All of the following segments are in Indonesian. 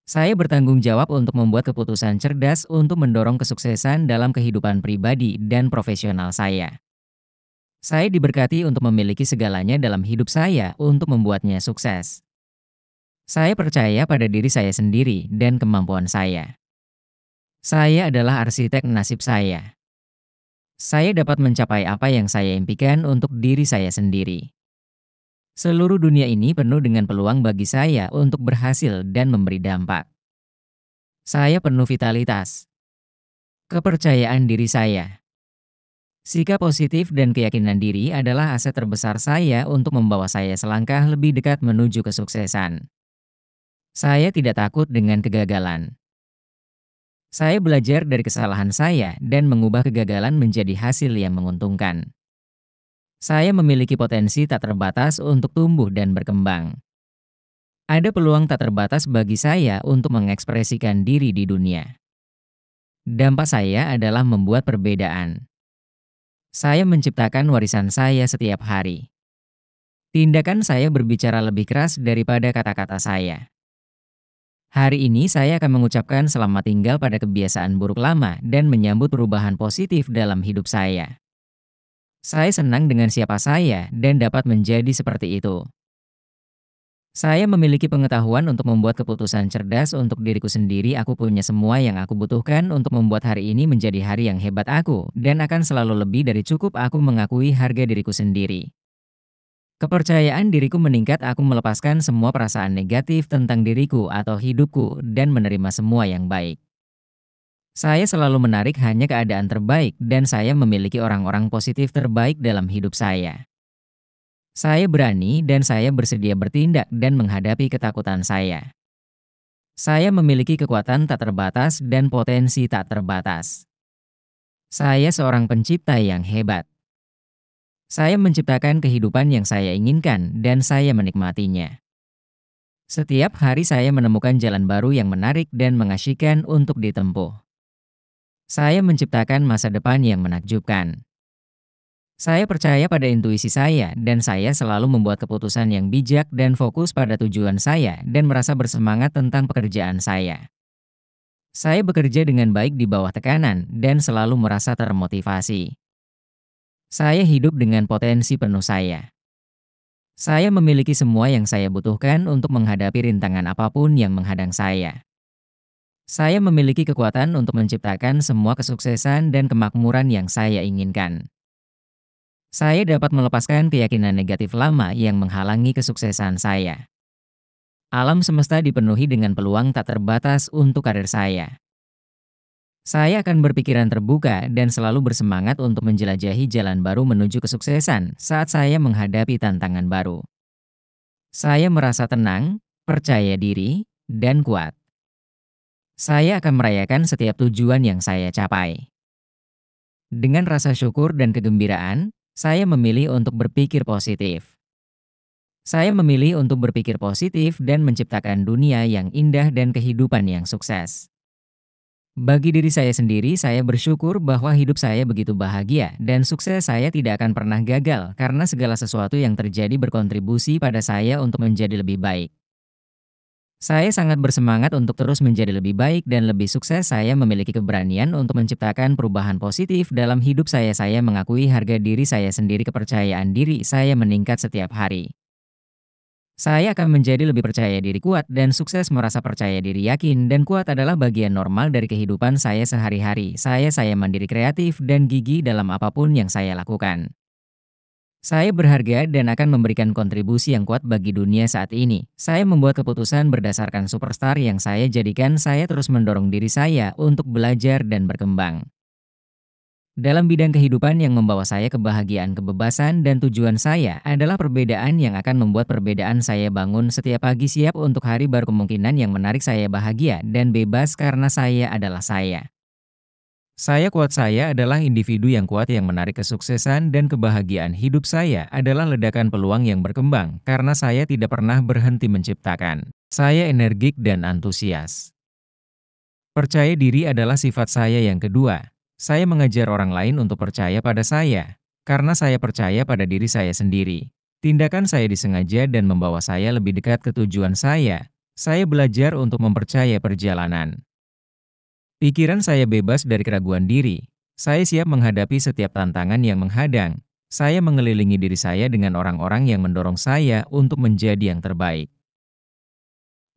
Saya bertanggung jawab untuk membuat keputusan cerdas untuk mendorong kesuksesan dalam kehidupan pribadi dan profesional saya. Saya diberkati untuk memiliki segalanya dalam hidup saya untuk membuatnya sukses. Saya percaya pada diri saya sendiri dan kemampuan saya. Saya adalah arsitek nasib saya. Saya dapat mencapai apa yang saya impikan untuk diri saya sendiri. Seluruh dunia ini penuh dengan peluang bagi saya untuk berhasil dan memberi dampak. Saya penuh vitalitas, kepercayaan diri saya. Sikap positif dan keyakinan diri adalah aset terbesar saya untuk membawa saya selangkah lebih dekat menuju kesuksesan. Saya tidak takut dengan kegagalan. Saya belajar dari kesalahan saya dan mengubah kegagalan menjadi hasil yang menguntungkan. Saya memiliki potensi tak terbatas untuk tumbuh dan berkembang. Ada peluang tak terbatas bagi saya untuk mengekspresikan diri di dunia. Dampak saya adalah membuat perbedaan. Saya menciptakan warisan saya setiap hari. Tindakan saya berbicara lebih keras daripada kata-kata saya. Hari ini saya akan mengucapkan selamat tinggal pada kebiasaan buruk lama dan menyambut perubahan positif dalam hidup saya. Saya senang dengan siapa saya dan dapat menjadi seperti itu. Saya memiliki pengetahuan untuk membuat keputusan cerdas untuk diriku sendiri. Aku punya semua yang aku butuhkan untuk membuat hari ini menjadi hari yang hebat aku, dan akan selalu lebih dari cukup. Aku mengakui harga diriku sendiri. Kepercayaan diriku meningkat. Aku melepaskan semua perasaan negatif tentang diriku atau hidupku dan menerima semua yang baik. Saya selalu menarik hanya keadaan terbaik dan saya memiliki orang-orang positif terbaik dalam hidup saya. Saya berani dan saya bersedia bertindak dan menghadapi ketakutan saya. Saya memiliki kekuatan tak terbatas dan potensi tak terbatas. Saya seorang pencipta yang hebat. Saya menciptakan kehidupan yang saya inginkan dan saya menikmatinya. Setiap hari saya menemukan jalan baru yang menarik dan mengasyikkan untuk ditempuh. Saya menciptakan masa depan yang menakjubkan. Saya percaya pada intuisi saya dan saya selalu membuat keputusan yang bijak dan fokus pada tujuan saya dan merasa bersemangat tentang pekerjaan saya. Saya bekerja dengan baik di bawah tekanan dan selalu merasa termotivasi. Saya hidup dengan potensi penuh saya. Saya memiliki semua yang saya butuhkan untuk menghadapi rintangan apapun yang menghadang saya. Saya memiliki kekuatan untuk menciptakan semua kesuksesan dan kemakmuran yang saya inginkan. Saya dapat melepaskan keyakinan negatif lama yang menghalangi kesuksesan saya. Alam semesta dipenuhi dengan peluang tak terbatas untuk karir saya. Saya akan berpikiran terbuka dan selalu bersemangat untuk menjelajahi jalan baru menuju kesuksesan saat saya menghadapi tantangan baru. Saya merasa tenang, percaya diri, dan kuat. Saya akan merayakan setiap tujuan yang saya capai. Dengan rasa syukur dan kegembiraan, saya memilih untuk berpikir positif. Saya memilih untuk berpikir positif dan menciptakan dunia yang indah dan kehidupan yang sukses. Bagi diri saya sendiri, saya bersyukur bahwa hidup saya begitu bahagia dan sukses. Saya tidak akan pernah gagal karena segala sesuatu yang terjadi berkontribusi pada saya untuk menjadi lebih baik. Saya sangat bersemangat untuk terus menjadi lebih baik dan lebih sukses. Saya memiliki keberanian untuk menciptakan perubahan positif dalam hidup saya. Saya mengakui harga diri saya sendiri. Kepercayaan diri saya meningkat setiap hari. Saya akan menjadi lebih percaya diri, kuat, dan sukses. Merasa percaya diri, yakin, dan kuat adalah bagian normal dari kehidupan saya sehari-hari. Saya mandiri, kreatif, dan gigih dalam apapun yang saya lakukan. Saya berharga dan akan memberikan kontribusi yang kuat bagi dunia saat ini. Saya membuat keputusan berdasarkan superstar yang saya jadikan. Saya terus mendorong diri saya untuk belajar dan berkembang. Dalam bidang kehidupan yang membawa saya kebahagiaan, kebebasan, dan tujuan saya adalah perbedaan yang akan membuat perbedaan. Saya bangun setiap pagi siap untuk hari baru. Kemungkinan yang menarik. Saya bahagia dan bebas karena saya adalah saya. Saya kuat. Saya adalah individu yang kuat yang menarik kesuksesan dan kebahagiaan. Hidup saya adalah ledakan peluang yang berkembang karena saya tidak pernah berhenti menciptakan. Saya energik dan antusias. Percaya diri adalah sifat saya yang kedua. Saya mengajar orang lain untuk percaya pada saya karena saya percaya pada diri saya sendiri. Tindakan saya disengaja dan membawa saya lebih dekat ke tujuan saya. Saya belajar untuk mempercayai perjalanan. Pikiran saya bebas dari keraguan diri. Saya siap menghadapi setiap tantangan yang menghadang. Saya mengelilingi diri saya dengan orang-orang yang mendorong saya untuk menjadi yang terbaik.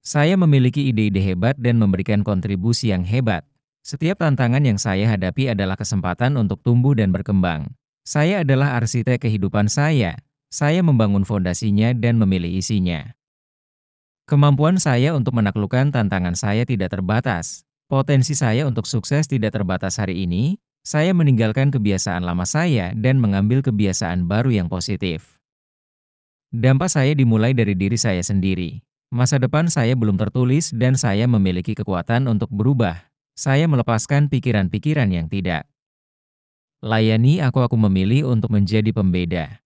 Saya memiliki ide-ide hebat dan memberikan kontribusi yang hebat. Setiap tantangan yang saya hadapi adalah kesempatan untuk tumbuh dan berkembang. Saya adalah arsitek kehidupan saya. Saya membangun fondasinya dan memilih isinya. Kemampuan saya untuk menaklukkan tantangan saya tidak terbatas. Potensi saya untuk sukses tidak terbatas hari ini. Saya meninggalkan kebiasaan lama saya dan mengambil kebiasaan baru yang positif. Dampak saya dimulai dari diri saya sendiri. Masa depan saya belum tertulis dan saya memiliki kekuatan untuk berubah. Saya melepaskan pikiran-pikiran yang tidak. Layani aku memilih untuk menjadi pembeda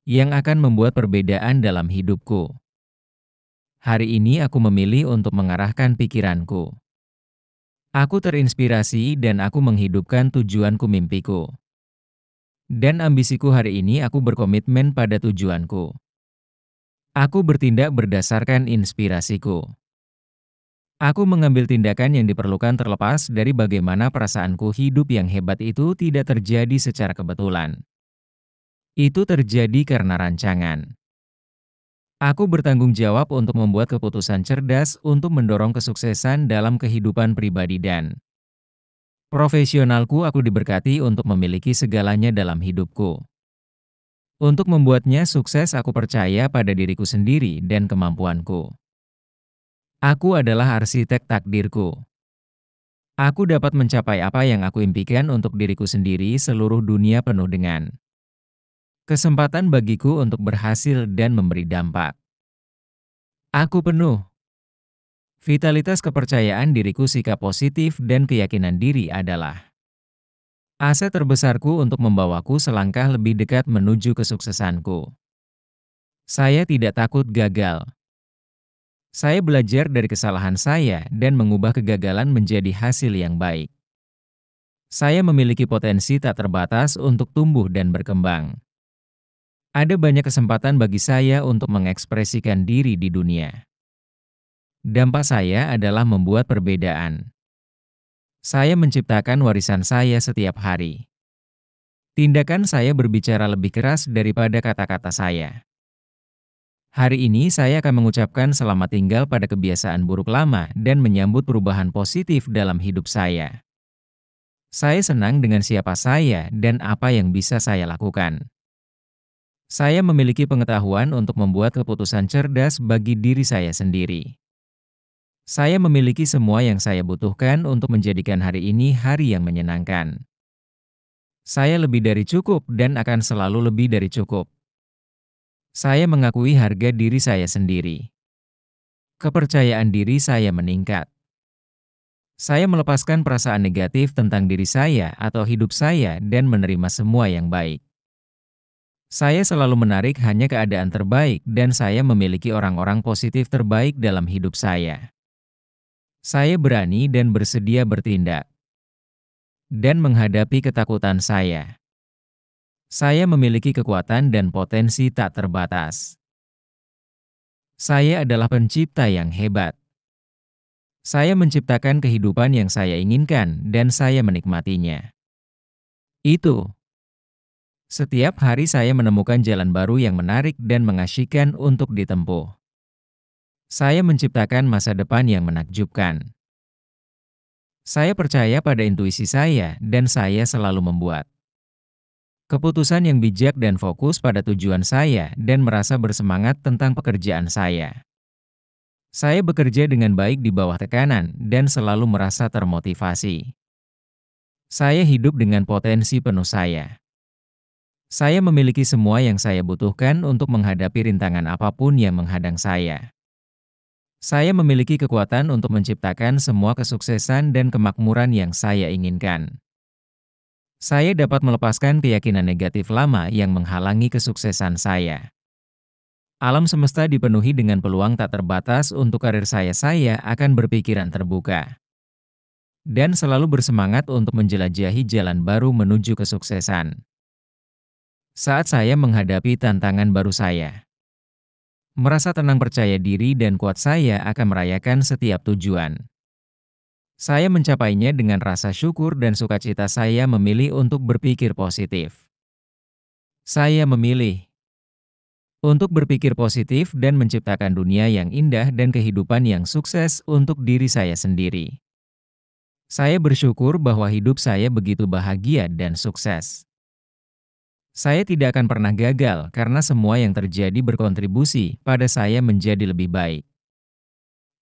yang akan membuat perbedaan dalam hidupku. Hari ini aku memilih untuk mengarahkan pikiranku. Aku terinspirasi dan aku menghidupkan tujuanku mimpiku. Dan ambisiku hari ini aku berkomitmen pada tujuanku. Aku bertindak berdasarkan inspirasiku. Aku mengambil tindakan yang diperlukan terlepas dari bagaimana perasaanku hidup yang hebat itu tidak terjadi secara kebetulan. Itu terjadi karena rancangan. Aku bertanggung jawab untuk membuat keputusan cerdas untuk mendorong kesuksesan dalam kehidupan pribadi dan profesionalku. Aku diberkati untuk memiliki segalanya dalam hidupku. Untuk membuatnya sukses, aku percaya pada diriku sendiri dan kemampuanku. Aku adalah arsitek takdirku. Aku dapat mencapai apa yang aku impikan untuk diriku sendiri. Seluruh dunia penuh dengan kesempatan bagiku untuk berhasil dan memberi dampak. Aku penuh vitalitas, kepercayaan diriku, sikap positif, dan keyakinan diri adalah aset terbesarku untuk membawaku selangkah lebih dekat menuju kesuksesanku. Saya tidak takut gagal. Saya belajar dari kesalahan saya dan mengubah kegagalan menjadi hasil yang baik. Saya memiliki potensi tak terbatas untuk tumbuh dan berkembang. Ada banyak kesempatan bagi saya untuk mengekspresikan diri di dunia. Dampak saya adalah membuat perbedaan. Saya menciptakan warisan saya setiap hari. Tindakan saya berbicara lebih keras daripada kata-kata saya. Hari ini saya akan mengucapkan selamat tinggal pada kebiasaan buruk lama dan menyambut perubahan positif dalam hidup saya. Saya senang dengan siapa saya dan apa yang bisa saya lakukan. Saya memiliki pengetahuan untuk membuat keputusan cerdas bagi diri saya sendiri. Saya memiliki semua yang saya butuhkan untuk menjadikan hari ini hari yang menyenangkan. Saya lebih dari cukup dan akan selalu lebih dari cukup. Saya mengakui harga diri saya sendiri. Kepercayaan diri saya meningkat. Saya melepaskan perasaan negatif tentang diri saya atau hidup saya dan menerima semua yang baik. Saya selalu menarik hanya keadaan terbaik dan saya memiliki orang-orang positif terbaik dalam hidup saya. Saya berani dan bersedia bertindak dan menghadapi ketakutan saya. Saya memiliki kekuatan dan potensi tak terbatas. Saya adalah pencipta yang hebat. Saya menciptakan kehidupan yang saya inginkan dan saya menikmatinya. Itu. Setiap hari saya menemukan jalan baru yang menarik dan mengasyikkan untuk ditempuh. Saya menciptakan masa depan yang menakjubkan. Saya percaya pada intuisi saya dan saya selalu membuat keputusan yang bijak dan fokus pada tujuan saya dan merasa bersemangat tentang pekerjaan saya. Saya bekerja dengan baik di bawah tekanan dan selalu merasa termotivasi. Saya hidup dengan potensi penuh saya. Saya memiliki semua yang saya butuhkan untuk menghadapi rintangan apapun yang menghadang saya. Saya memiliki kekuatan untuk menciptakan semua kesuksesan dan kemakmuran yang saya inginkan. Saya dapat melepaskan keyakinan negatif lama yang menghalangi kesuksesan saya. Alam semesta dipenuhi dengan peluang tak terbatas untuk karir saya. Saya akan berpikiran terbuka dan selalu bersemangat untuk menjelajahi jalan baru menuju kesuksesan. Saat saya menghadapi tantangan baru saya Merasa tenang, percaya diri, dan kuat, saya akan merayakan setiap tujuan. Saya mencapainya dengan rasa syukur dan sukacita. Saya memilih untuk berpikir positif. Saya memilih untuk berpikir positif dan menciptakan dunia yang indah dan kehidupan yang sukses untuk diri saya sendiri. Saya bersyukur bahwa hidup saya begitu bahagia dan sukses. Saya tidak akan pernah gagal karena semua yang terjadi berkontribusi pada saya menjadi lebih baik.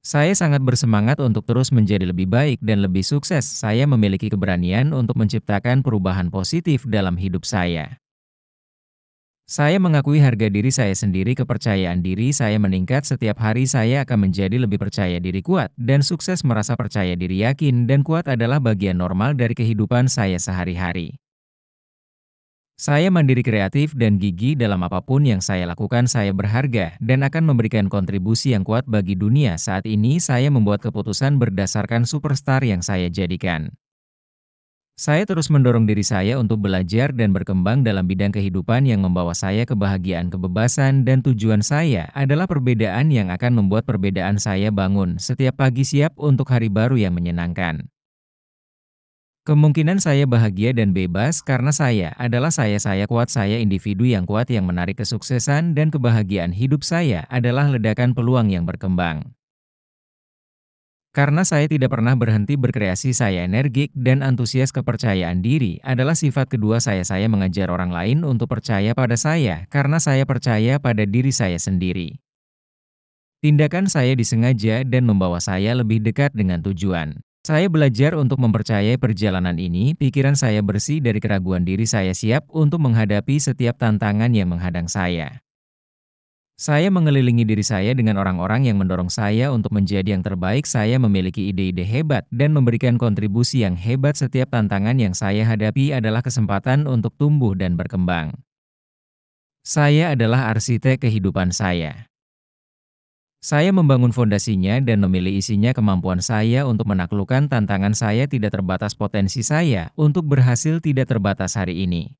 Saya sangat bersemangat untuk terus menjadi lebih baik dan lebih sukses. Saya memiliki keberanian untuk menciptakan perubahan positif dalam hidup saya. Saya mengakui harga diri saya sendiri, kepercayaan diri saya meningkat setiap hari. Saya akan menjadi lebih percaya diri, kuat, dan sukses. Merasa percaya diri, yakin, dan kuat adalah bagian normal dari kehidupan saya sehari-hari. Saya mandiri, kreatif, dan gigih dalam apapun yang saya lakukan. Saya berharga dan akan memberikan kontribusi yang kuat bagi dunia. Saat ini saya membuat keputusan berdasarkan superstar yang saya jadikan. Saya terus mendorong diri saya untuk belajar dan berkembang dalam bidang kehidupan yang membawa saya kebahagiaan, kebebasan, dan tujuan saya adalah perbedaan yang akan membuat perbedaan. Saya bangun setiap pagi siap untuk hari baru yang menyenangkan. Kemungkinan saya bahagia dan bebas karena saya adalah saya. Saya kuat, saya individu yang kuat yang menarik kesuksesan dan kebahagiaan. Hidup saya adalah ledakan peluang yang berkembang. Karena saya tidak pernah berhenti berkreasi, saya energik dan antusias. Kepercayaan diri adalah sifat kedua saya. Saya mengajar orang lain untuk percaya pada saya karena saya percaya pada diri saya sendiri. Tindakan saya disengaja dan membawa saya lebih dekat dengan tujuan. Saya belajar untuk mempercayai perjalanan ini. Pikiran saya bersih dari keraguan diri. Saya siap untuk menghadapi setiap tantangan yang menghadang saya. Saya mengelilingi diri saya dengan orang-orang yang mendorong saya untuk menjadi yang terbaik. Saya memiliki ide-ide hebat dan memberikan kontribusi yang hebat. Setiap tantangan yang saya hadapi adalah kesempatan untuk tumbuh dan berkembang. Saya adalah arsitek kehidupan saya. Saya membangun fondasinya dan memilih isinya. Kemampuan saya untuk menaklukkan tantangan saya tidak terbatas. Potensi saya untuk berhasil tidak terbatas. Hari ini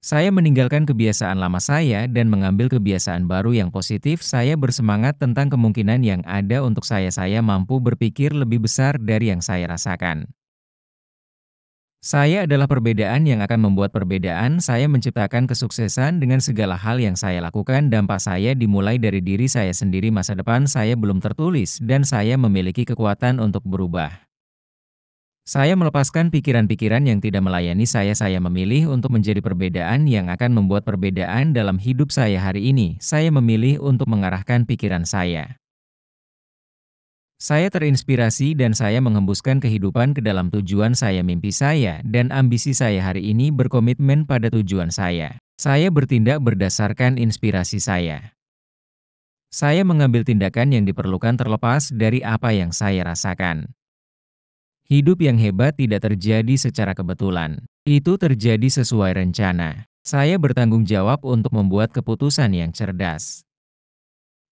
saya meninggalkan kebiasaan lama saya dan mengambil kebiasaan baru yang positif. Saya bersemangat tentang kemungkinan yang ada untuk saya. Saya mampu berpikir lebih besar dari yang saya rasakan. Saya adalah perbedaan yang akan membuat perbedaan. Saya menciptakan kesuksesan dengan segala hal yang saya lakukan. Dampak saya dimulai dari diri saya sendiri. Masa depan saya belum tertulis dan saya memiliki kekuatan untuk berubah. Saya melepaskan pikiran-pikiran yang tidak melayani saya. Saya memilih untuk menjadi perbedaan yang akan membuat perbedaan dalam hidup saya. Hari ini, saya memilih untuk mengarahkan pikiran saya. Saya terinspirasi dan saya menghembuskan kehidupan ke dalam tujuan saya. Mimpi saya dan ambisi saya hari ini berkomitmen pada tujuan saya. Saya bertindak berdasarkan inspirasi saya. Saya mengambil tindakan yang diperlukan terlepas dari apa yang saya rasakan. Hidup yang hebat tidak terjadi secara kebetulan. Itu terjadi sesuai rencana. Saya bertanggung jawab untuk membuat keputusan yang cerdas.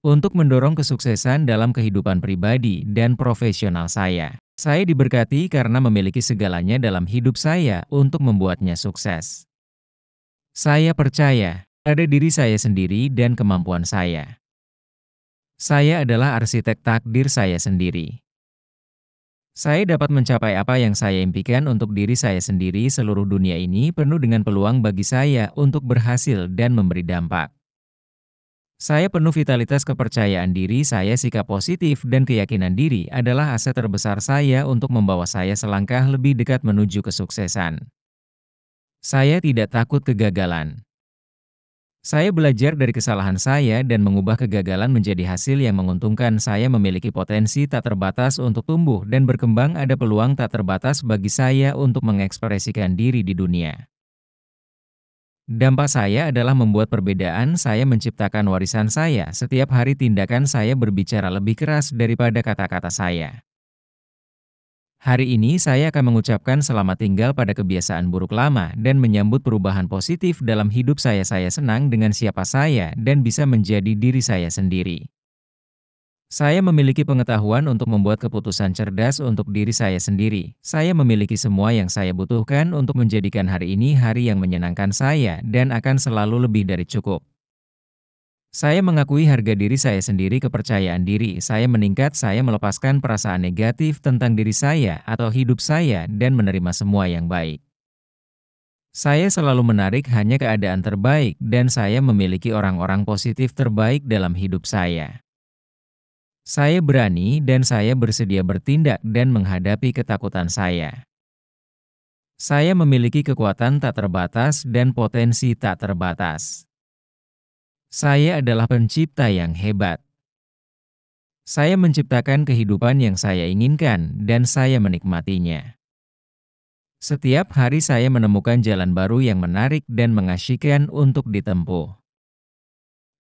Untuk mendorong kesuksesan dalam kehidupan pribadi dan profesional saya. Saya diberkati karena memiliki segalanya dalam hidup saya untuk membuatnya sukses. Saya percaya pada diri saya sendiri dan kemampuan saya. Saya adalah arsitek takdir saya sendiri. Saya dapat mencapai apa yang saya impikan untuk diri saya sendiri. Seluruh dunia ini penuh dengan peluang bagi saya untuk berhasil dan memberi dampak. Saya penuh vitalitas, kepercayaan diri saya, sikap positif, dan keyakinan diri adalah aset terbesar saya untuk membawa saya selangkah lebih dekat menuju kesuksesan. Saya tidak takut kegagalan. Saya belajar dari kesalahan saya dan mengubah kegagalan menjadi hasil yang menguntungkan. Saya memiliki potensi tak terbatas untuk tumbuh dan berkembang. Ada peluang tak terbatas bagi saya untuk mengekspresikan diri di dunia. Dampak saya adalah membuat perbedaan. Saya menciptakan warisan saya. Setiap hari tindakan saya berbicara lebih keras daripada kata-kata saya. Hari ini saya akan mengucapkan selamat tinggal pada kebiasaan buruk lama dan menyambut perubahan positif dalam hidup saya. Saya senang dengan siapa saya dan bisa menjadi diri saya sendiri. Saya memiliki pengetahuan untuk membuat keputusan cerdas untuk diri saya sendiri. Saya memiliki semua yang saya butuhkan untuk menjadikan hari ini hari yang menyenangkan saya dan akan selalu lebih dari cukup. Saya mengakui harga diri saya sendiri, kepercayaan diri saya meningkat, saya melepaskan perasaan negatif tentang diri saya atau hidup saya dan menerima semua yang baik. Saya selalu menarik hanya keadaan terbaik dan saya memiliki orang-orang positif terbaik dalam hidup saya. Saya berani dan saya bersedia bertindak dan menghadapi ketakutan saya. Saya memiliki kekuatan tak terbatas dan potensi tak terbatas. Saya adalah pencipta yang hebat. Saya menciptakan kehidupan yang saya inginkan dan saya menikmatinya. Setiap hari saya menemukan jalan baru yang menarik dan mengasyikkan untuk ditempuh.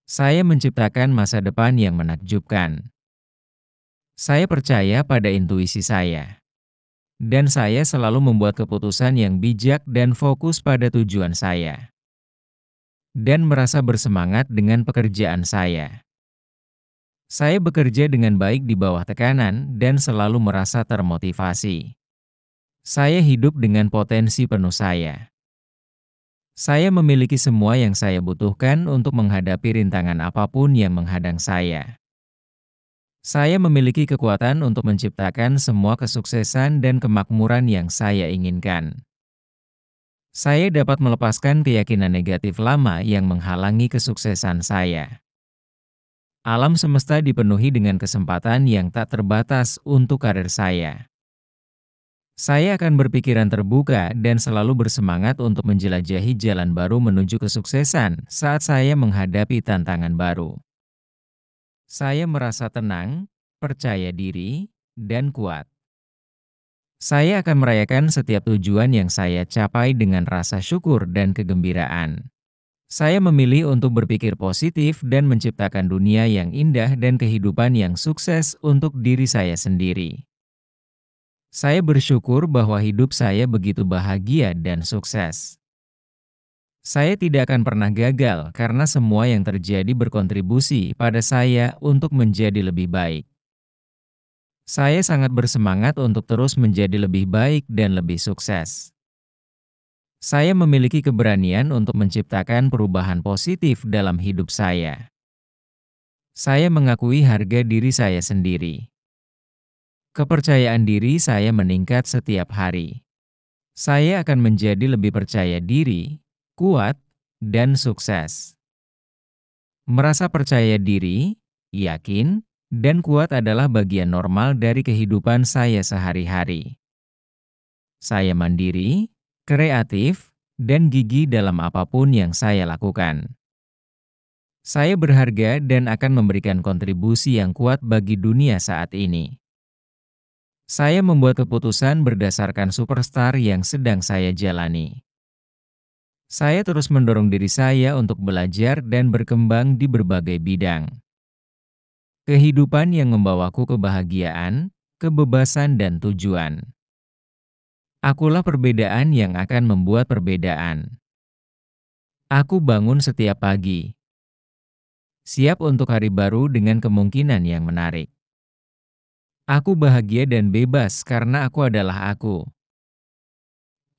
Saya menciptakan masa depan yang menakjubkan. Saya percaya pada intuisi saya. Dan saya selalu membuat keputusan yang bijak dan fokus pada tujuan saya. Dan merasa bersemangat dengan pekerjaan saya. Saya bekerja dengan baik di bawah tekanan dan selalu merasa termotivasi. Saya hidup dengan potensi penuh saya. Saya memiliki semua yang saya butuhkan untuk menghadapi rintangan apapun yang menghadang saya. Saya memiliki kekuatan untuk menciptakan semua kesuksesan dan kemakmuran yang saya inginkan. Saya dapat melepaskan keyakinan negatif lama yang menghalangi kesuksesan saya. Alam semesta dipenuhi dengan kesempatan yang tak terbatas untuk karir saya. Saya akan berpikiran terbuka dan selalu bersemangat untuk menjelajahi jalan baru menuju kesuksesan saat saya menghadapi tantangan baru. Saya merasa tenang, percaya diri, dan kuat. Saya akan merayakan setiap tujuan yang saya capai dengan rasa syukur dan kegembiraan. Saya memilih untuk berpikir positif dan menciptakan dunia yang indah dan kehidupan yang sukses untuk diri saya sendiri. Saya bersyukur bahwa hidup saya begitu bahagia dan sukses. Saya tidak akan pernah gagal karena semua yang terjadi berkontribusi pada saya untuk menjadi lebih baik. Saya sangat bersemangat untuk terus menjadi lebih baik dan lebih sukses. Saya memiliki keberanian untuk menciptakan perubahan positif dalam hidup saya. Saya mengakui harga diri saya sendiri. Kepercayaan diri saya meningkat setiap hari. Saya akan menjadi lebih percaya diri, kuat, dan sukses. Merasa percaya diri, yakin, dan kuat adalah bagian normal dari kehidupan saya sehari-hari. Saya mandiri, kreatif, dan gigih dalam apapun yang saya lakukan. Saya berharga dan akan memberikan kontribusi yang kuat bagi dunia saat ini. Saya membuat keputusan berdasarkan superstar yang sedang saya jalani. Saya terus mendorong diri saya untuk belajar dan berkembang di berbagai bidang. Kehidupan yang membawaku kebahagiaan, kebebasan, dan tujuan. Akulah perbedaan yang akan membuat perbedaan. Aku bangun setiap pagi, siap untuk hari baru dengan kemungkinan yang menarik. Aku bahagia dan bebas karena aku adalah aku.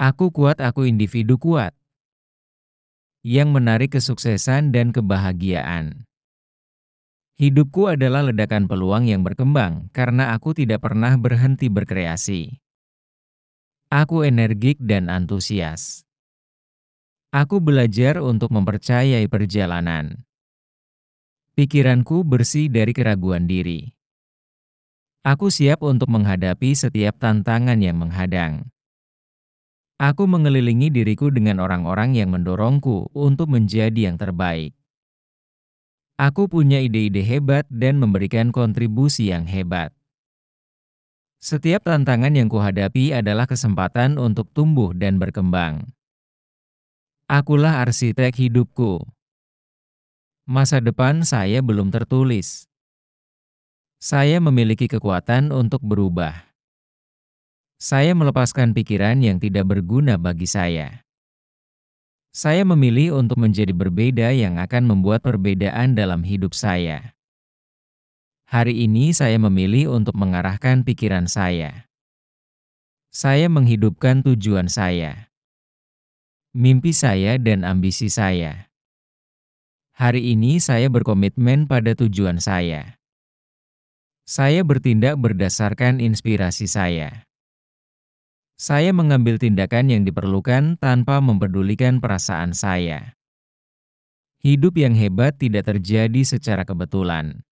Aku kuat, aku individu kuat, yang menarik kesuksesan dan kebahagiaan. Hidupku adalah ledakan peluang yang berkembang karena aku tidak pernah berhenti berkreasi. Aku energik dan antusias. Aku belajar untuk mempercayai perjalanan. Pikiranku bersih dari keraguan diri. Aku siap untuk menghadapi setiap tantangan yang menghadang. Aku mengelilingi diriku dengan orang-orang yang mendorongku untuk menjadi yang terbaik. Aku punya ide-ide hebat dan memberikan kontribusi yang hebat. Setiap tantangan yang kuhadapi adalah kesempatan untuk tumbuh dan berkembang. Akulah arsitek hidupku. Masa depan saya belum tertulis. Saya memiliki kekuatan untuk berubah. Saya melepaskan pikiran yang tidak berguna bagi saya. Saya memilih untuk menjadi berbeda yang akan membuat perbedaan dalam hidup saya. Hari ini saya memilih untuk mengarahkan pikiran saya. Saya menghidupkan tujuan saya, mimpi saya, dan ambisi saya. Hari ini saya berkomitmen pada tujuan saya. Saya bertindak berdasarkan inspirasi saya. Saya mengambil tindakan yang diperlukan tanpa mempedulikan perasaan saya. Hidup yang hebat tidak terjadi secara kebetulan.